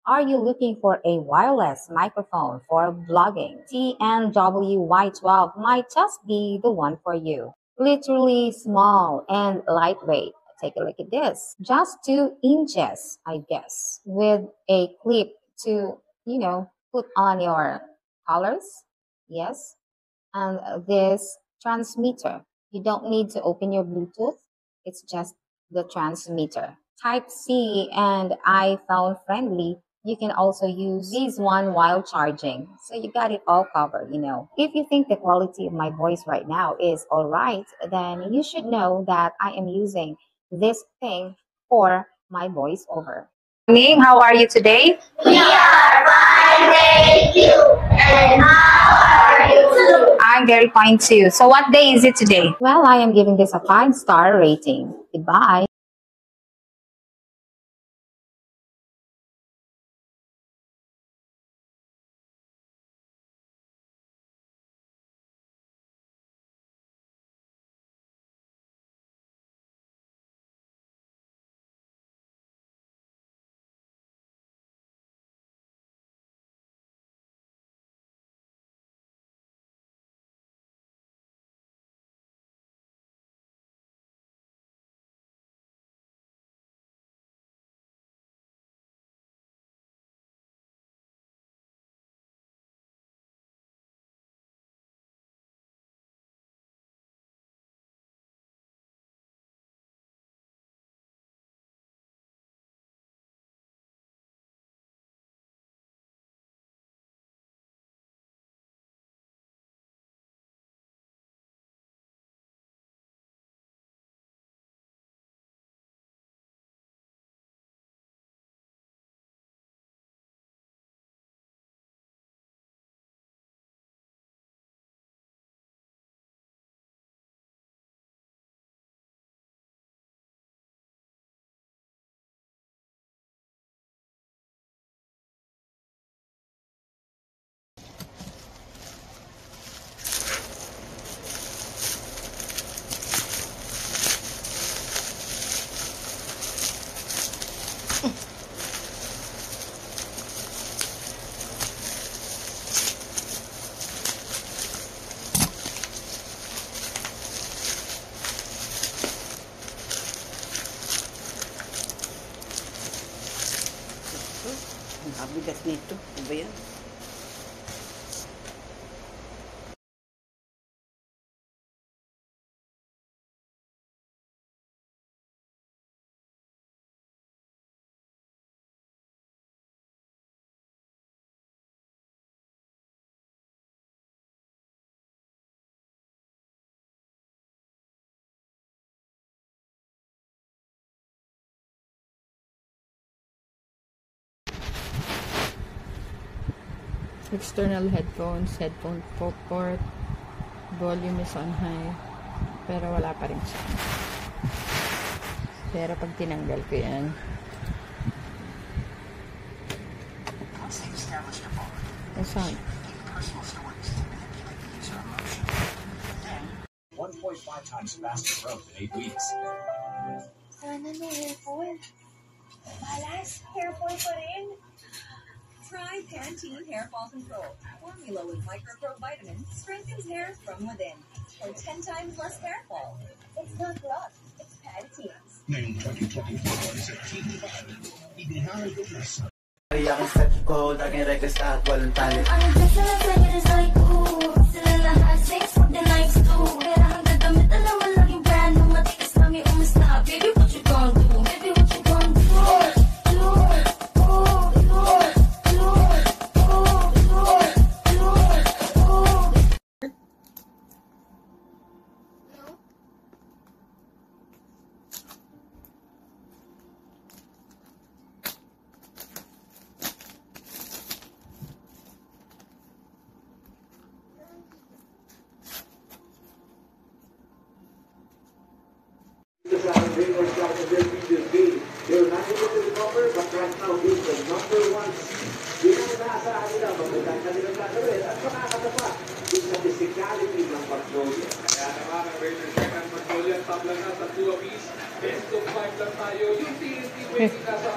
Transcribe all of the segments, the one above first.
Are you looking for a wireless microphone for blogging? TNW Y12 might just be the one for you. Literally small and lightweight. Take a look at this. Just 2 inches, I guess, with a clip to, put on your colors. Yes. And this transmitter. You don't need to open your Bluetooth. It's just the transmitter. Type C and iPhone friendly. You can also use this one while charging. So you got it all covered. If you think the quality of my voice right now is all right, then you should know that I am using this thing for my voiceover. Ning, how are you today? We are fine, thank you. And how are you? I'm very fine too. So what day is it today? Well, I am giving this a 5-star rating. Goodbye. Ang kabigat nito. Ano ba yan? External headphone port, volume is on high, pero wala pa rin siya. Pero pag tinanggal ko yan, the sound. 1.5 times faster growth in 8 weeks. Sana may hair fall. Malas, hair fall pa rin. Try Pantene Hair Fall Control. Formula with micro vitamins strengthens hair from within. For 10 times less hair fall. It's not luck, it's Pantene's. Ngayong 2024 sa TV5, ibinahal ko na sa I can set the code, I can record start, walang talent. I'm just like it is like, ooh, sila lahat sings with the nights too. Pero hanggang damit alam mo laging brand new, matikas lang yung umasta. Baby, what you gonna do? Baby, what you gonna do? You're not able to recover, but right now is the number 1 seed. Yun ang inaasahan nila, magandang kanilang gagawin at makakatapa yung sa physicality ng Magnolia. Kaya naman ang Raiders second Magnolia, tabla na sa 2 apiece. Best of 5 lang tayo. Yung TNT waiting nasa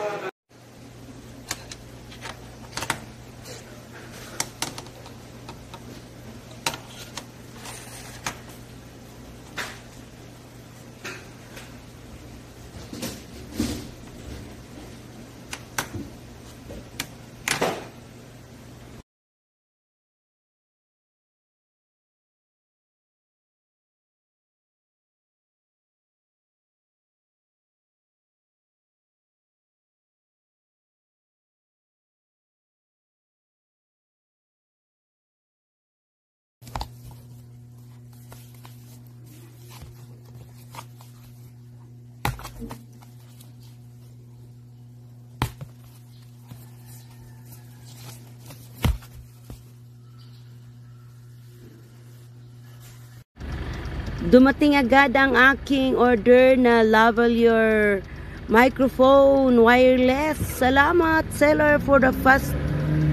Dumating agad ang aking order na lavalier microphone wireless. Salamat seller for the fast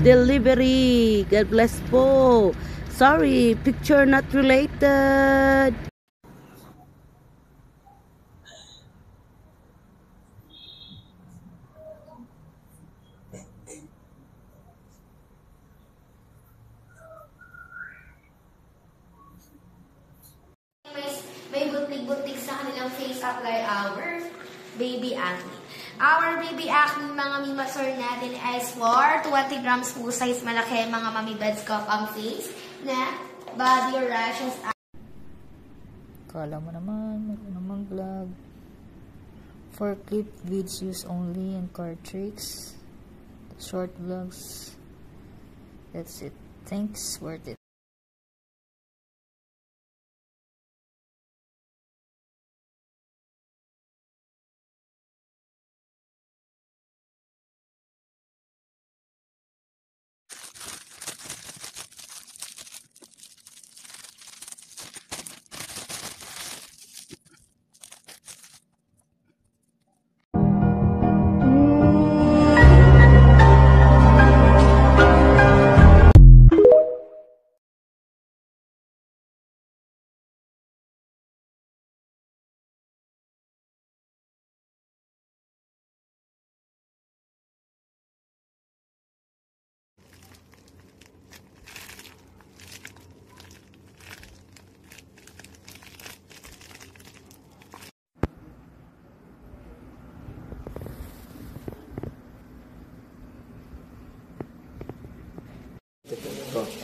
delivery. God bless po. Sorry, picture not related. May butig-butig sa kanilang face apply our baby acne. Our baby acne, mga mimasor natin is for 20 grams po size malaki, mga mami beds cup ang face na body rashes. Kala mo naman vlog. For clip vids use only and card tricks. Short vlogs. That's it. Thanks, worth it.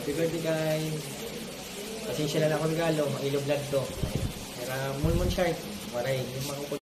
Happy birthday guys! Pasensya na lang ako regalo, ilog vlog to. Kaya Mulmon Shark, waray, yung mga